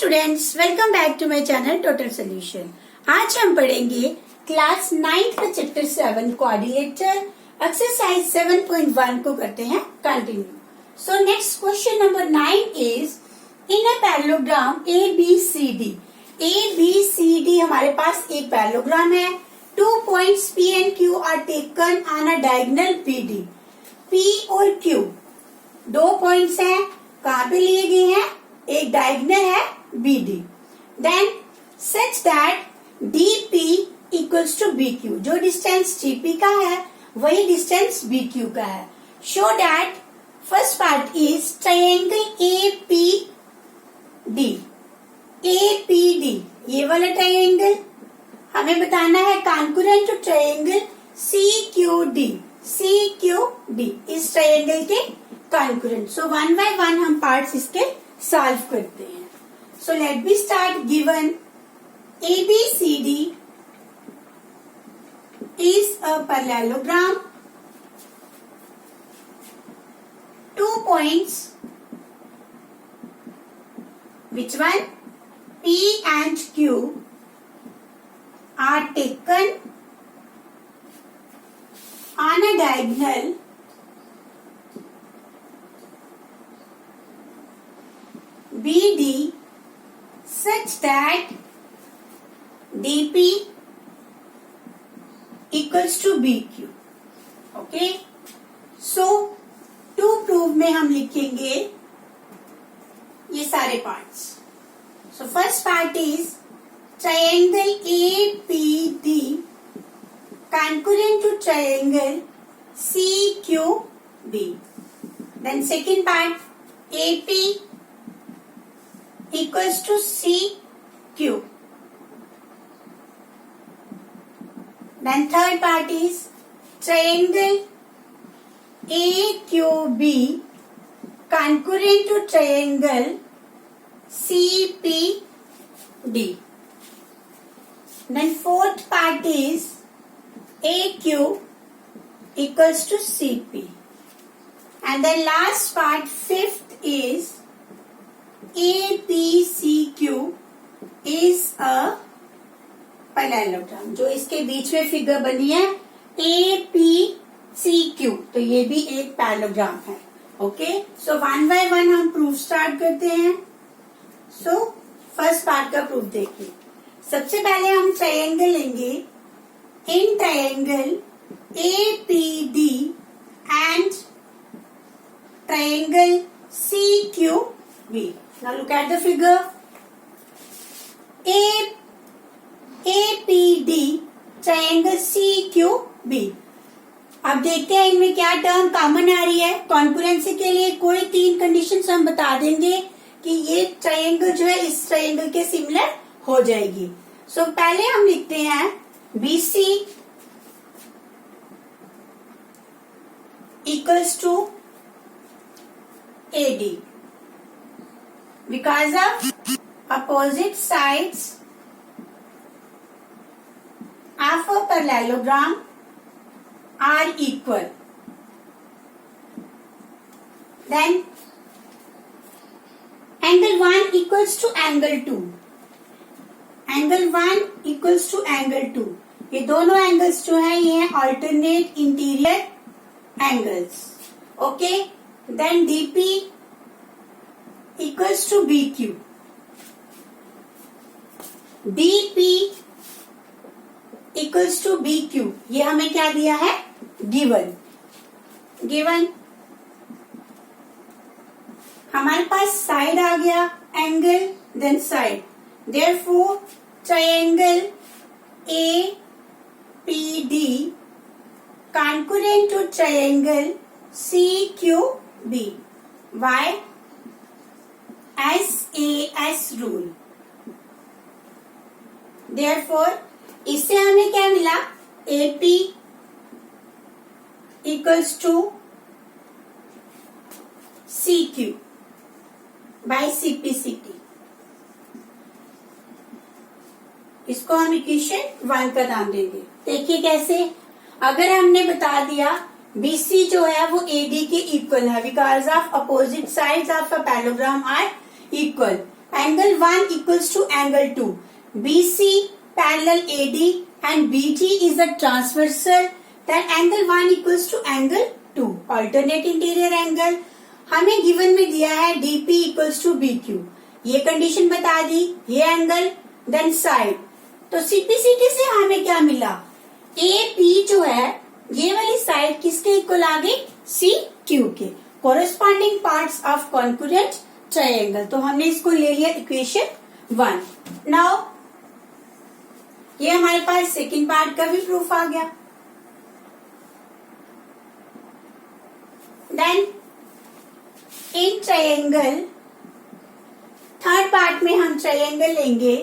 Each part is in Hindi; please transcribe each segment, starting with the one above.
Students, welcome back to my channel total solution. आज हम पढ़ेंगे क्लास 9 का चैप्टर 7 कोऑर्डिनेटर एक्सरसाइज 7.1 को करते हैं continue. So next question number 9 is in a parallelogram ABCD हमारे पास एक पैरेललोग्राम है। 2 points P and Q are taken on a diagonal BD। P और Q दो पॉइंट्स हैं, कहाँ पे लिए गए हैं? एक डायगोनल है BD। Then such that DP equals to BQ। जो डिस्टेंस DP का है वही डिस्टेंस BQ का है। Show that first part is triangle APD। ये वाला ट्रायंगल हमें बताना है कॉन्करेंट टू ट्रायंगल CQD इस ट्रायंगल के concurrent. So one by one हम पार्ट्स इसके सॉल्व करते हैं। So let be start. Given ABCD is a parallelogram. 2 points, which one? P and Q are taken on a diagonal BD such that DP equals to BQ. Okay. So to prove में हम लिखेंगे ये सारे parts. So first part is triangle APD concurrent to triangle CQB. Then second part AP equals to CQ. Then third part is triangle AQB concurrent to triangle CPD. Then fourth part is AQ equals to CP. And then last part, fifth is APCQ is a parallelogram. जो इसके बीच में फिगर बनी है APCQ, तो ये भी एक पैरेललोग्राम है। Okay, so one by one हम प्रूफ स्टार्ट करते हैं। सो फर्स्ट पार्ट का प्रूफ देखिए। सबसे पहले हम ट्रायंगल लेंगे। In triangle APD and triangle CQB। Now look at the figure. APD triangle CQB। अब देखते हैं इनमें क्या टर्म कॉमन आ रही है। कॉन्करेंसी के लिए कोई 3 कंडीशंस हम बता देंगे कि ये ट्रायंगल जो है इस ट्रायंगल के सिमिलर हो जाएगी। सो पहले हम लिखते हैं BC equals to AD because of opposite sides of a parallelogram are equal. Then angle 1 equals to angle 2. Angle 1 equals to angle 2. ये दोनों एंगल्स जो हैं ये हैं alternate interior angles. Okay. Then DP equals to BQ. DP equals to BQ. ये हमें क्या दिया है? गिवन हमारे पास साइड आ गया, angle then side. Therefore triangle APD concurrent to triangle CQB. Why? SAS rule. Therefore इससे हमें क्या मिला? AP equals to CQ by CPCT। इसको हम इक्वेशन 1 का नाम देंगे। देखिए कैसे। अगर हमने बता दिया BC जो है वो AD के इक्वल है because of opposite sides of a parallelogram are equal. angle 1 equals to angle 2. BC parallel AD and BG is a transversal, then angle 1 equals to angle 2. Alternate interior angle हमें गिवन में दिया है DP equals to BQ. ये कंडीशन बता दी, ये एंगल, देन साइड. तो CPCT से हमें क्या मिला? AP जो है ये वाली साइड किसके इक्वल आ गई? CQ के. Corresponding parts of concurrent triangle. तो हमने इसको ले लिया इक्वेशन 1. नाउ ये हमारे पास सेकेंड पार्ट का भी प्रूफ आ गया. Then in triangle third part में हम ट्रायंगल लेंगे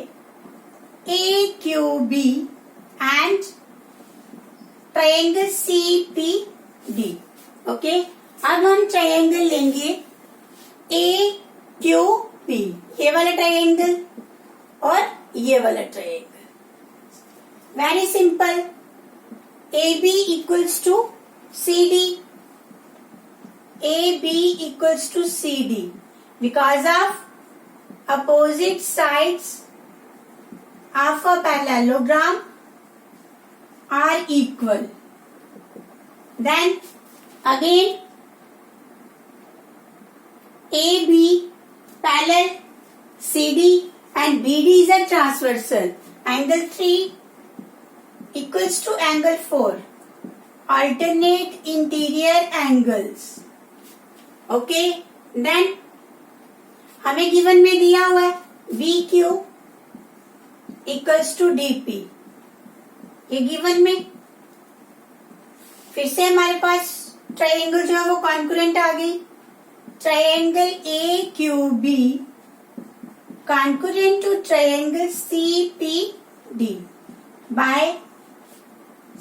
AQB and triangle CPD. Okay, अब हम ट्रायंगल लेंगे AQP, ये वाला ट्रायंगल और ये वाला triangle. Very simple. AB equals to CD. AB equals to CD because of opposite sides of a parallelogram are equal. Then again AB parallel CD and BD is a transversal. Angle 3 equals to angle 4. Alternate interior angles. Okay, then हमें गिवन में दिया हुआ है BQ इक्वल्स टू DP. ये गिवन में फिर से हमारे पास ट्रायंगल जो है वो कॉन्करेंट आ गई. Triangle AQB concurrent to triangle CPD by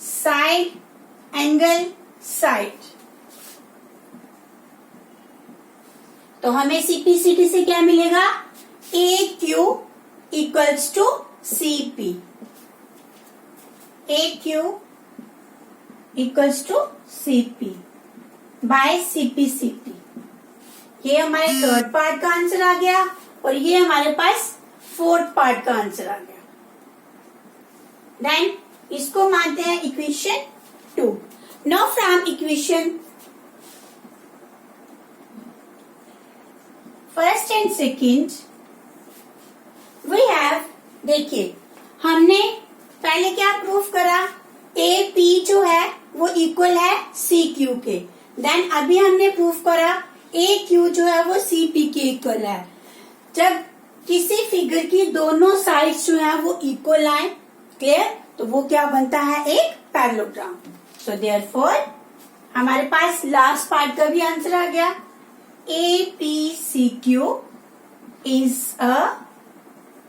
side angle side. तो हमें CPCT से क्या मिलेगा? AQ equals to CP. AQ equals to CP by CPCT. ये हमारे थर्ड पार्ट का आंसर आ गया और ये हमारे पास फोर्थ पार्ट का आंसर आ गया. देन इसको मानते हैं equation 2. Now from equation first and second we have, देखिए हमने पहले क्या प्रूफ करा? AP जो है वो इक्वल है CQ के. देन अभी हमने प्रूफ करा AQ जो है वो CP के इक्वल है. जब किसी फिगर की दोनों साइड्स जो है वो इक्वल आए, क्लियर, तो वो क्या बनता है? एक पैरेललोग्राम. सो देयरफॉर हमारे पास लास्ट पार्ट का भी आंसर आ गया. APCQ is a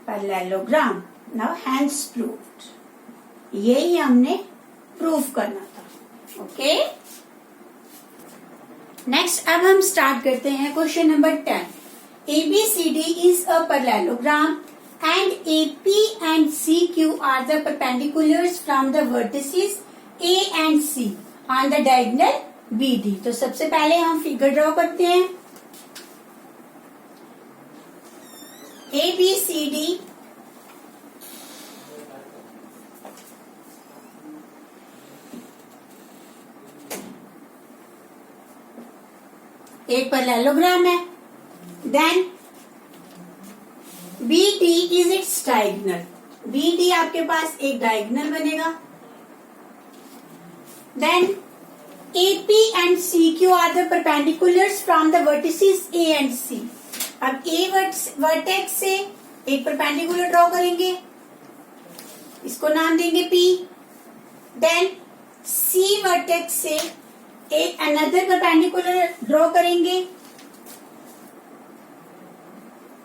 parallelogram. Now hence proved. यही हमने प्रूफ करना था. ओके, नेक्स्ट अब हम स्टार्ट करते हैं question number 10. ABCD is a parallelogram and AP and CQ are the perpendiculars from the vertices A and C on the diagonal BD. तो सबसे पहले हम फिगर ड्रॉ करते हैं. ABCD एक पैरेललोग्राम है. Then BD is its diagonal. BD आपके पास एक डायगोनल बनेगा. Then AP and CQ are the perpendiculars from the vertices A and C. अब A वर्टेक्स से एक परपेंडिकुलर ड्रॉ करेंगे, इसको नाम देंगे P. देन C वर्टेक्स से एक अनदर परपेंडिकुलर ड्रॉ करेंगे,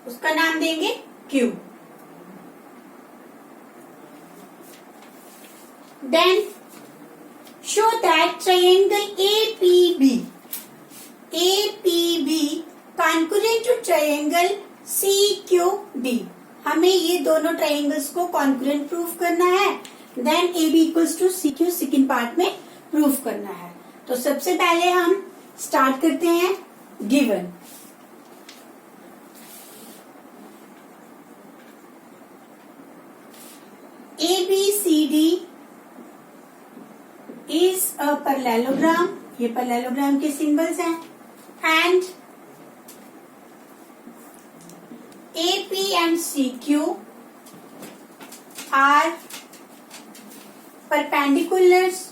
उसका नाम देंगे Q. Then show that triangle APB concurrent to triangle CQD. हमें ये दोनों ट्रायंगल्स को कॉन्करेंट प्रूफ करना है. Then AB equals to CQ second part में प्रूफ करना है. तो सबसे पहले हम स्टार्ट करते हैं given. ABCD is a parallelogram, ये parallelogram के सिंबल्स हैं, and AP and CQ are perpendiculars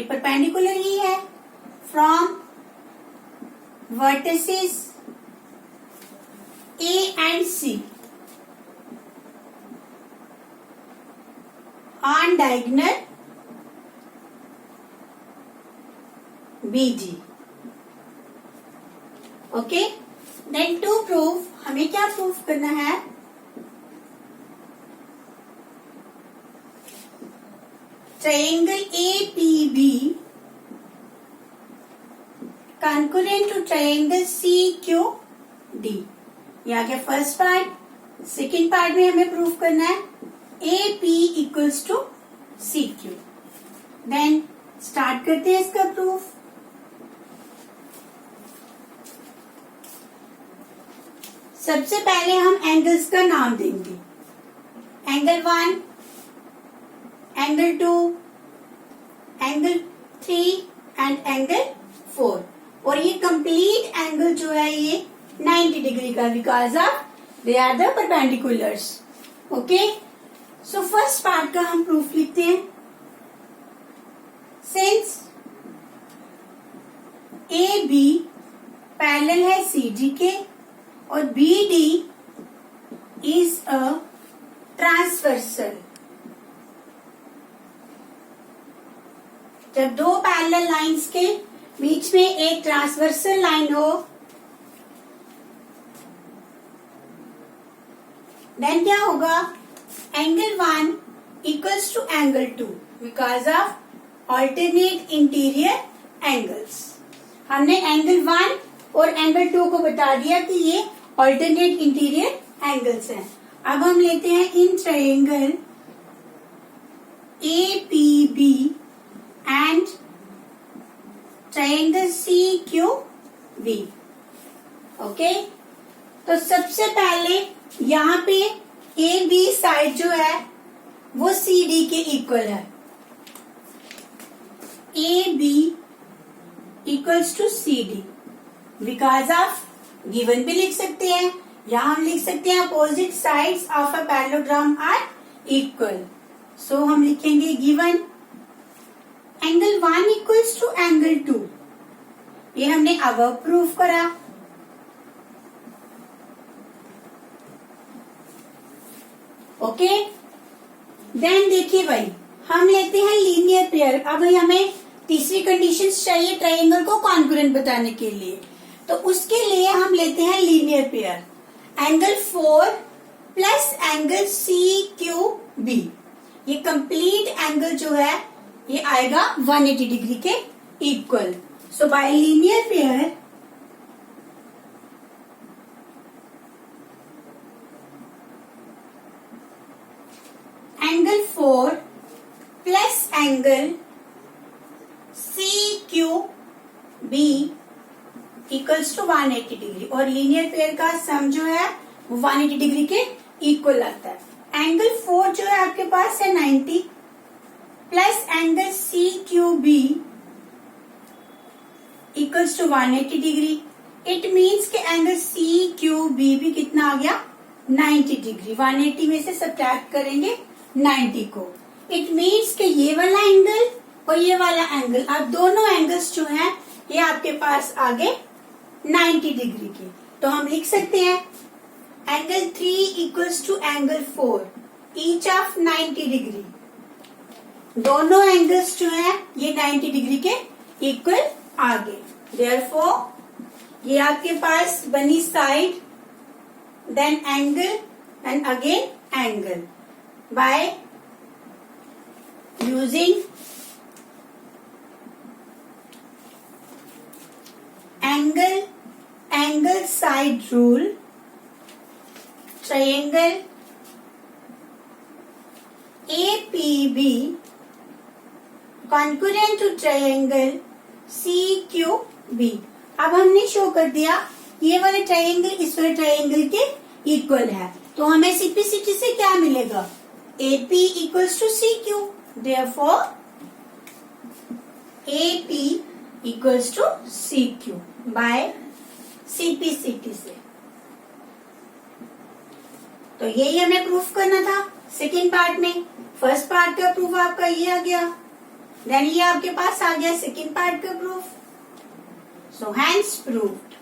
perpendicular ही है from vertices A and C on diagonal BD. Okay, then to prove, हमें क्या प्रूव करना है? Triangle APB concurrent to triangle CQD. ये आ गया फर्स्ट पार्ट। सेकेंड पार्ट में हमें प्रूव करना है AP equals to CQ। Then start करते हैं इसका प्रूफ। सबसे पहले हम एंगल्स का नाम देंगे, angle 1, angle 2, angle 3 and angle 4। और ये कंप्लीट एंगल जो है ये 90 डिग्री का, because of they are the perpendiculars. Okay, so first part का हम प्रूफ लिखते हैं। सिंस AB पैरेलल है CD के और BD इज अ ट्रांसवर्सल, जब दो पैरेलल लाइंस के बीच में एक ट्रांसवर्सल लाइन हो, देन क्या होगा? Angle 1 equals to angle 2 because of alternate interior angles. हमने एंगल 1 और एंगल 2 को बता दिया कि ये ऑल्टरनेट इंटीरियर एंगल्स हैं। अब हम लेते हैं in triangle APB and triangle CQB। Okay, तो सबसे पहले यहाँ पे AB साइड जो है वो CD के इक्वल है। AB equals to CD because of given भी लिख सकते हैं, यहाँ हम लिख सकते हैं opposite sides of a parallelogram are equal. So हम लिखेंगे given angle 1 equals to angle 2, ये हमने अब प्रूफ करा। ओके, देन देखिए भाई, हम लेते हैं लीनियर पेयर। अब भाई हमें तीसरी कंडीशन चाहिए ट्रायंगल को कॉन्ग्रुएंट बताने के लिए, तो उसके लिए हम लेते हैं linear pair, angle 4 plus angle CQB। ये कंप्लीट एंगल जो है ये आएगा 180 डिग्री के इक्वल। So by linear pair angle 4 plus angle CQB equals to 180 degree, और लीनियर पेयर का सम जो है वो 180 डिग्री के इक्वल आता है। एंगल 4 जो है आपके पास है 90 plus angle CQB equals to 180 degree. It means के एंगल CQB भी कितना आ गया? 90 डिग्री। 180 में से सब्ट्रैक्ट करेंगे 90 को। इट मीन्स के ये वाला एंगल और ये वाला एंगल, आप दोनों एंगल्स जो हैं ये आपके पास आ गए 90 डिग्री के। तो हम लिख सकते हैं angle 3 equals to angle 4 each of 90 degree. दोनों एंगल्स जो हैं ये 90 डिग्री के इक्वल आ गए। देयरफॉर ये आपके पास बनी side, then angle and again angle by using angle side rule, triangle APB concurrent to triangle CQB। अब हमने शो कर दिया ये वाले ट्रायंगल इस वाले ट्रायंगल के इक्वल है, तो हमें सिंप्लिसिटी से क्या मिलेगा, AP equals to CQ, therefore AP equals to CQ by simplicity से। तो यही हमें प्रूफ करना था सेकेंड पार्ट में। फर्स्ट पार्ट का प्रूफ आपका ये आ गया, देन ये आपके पास आ गया सेकेंड पार्ट का प्रूफ। So hence proved.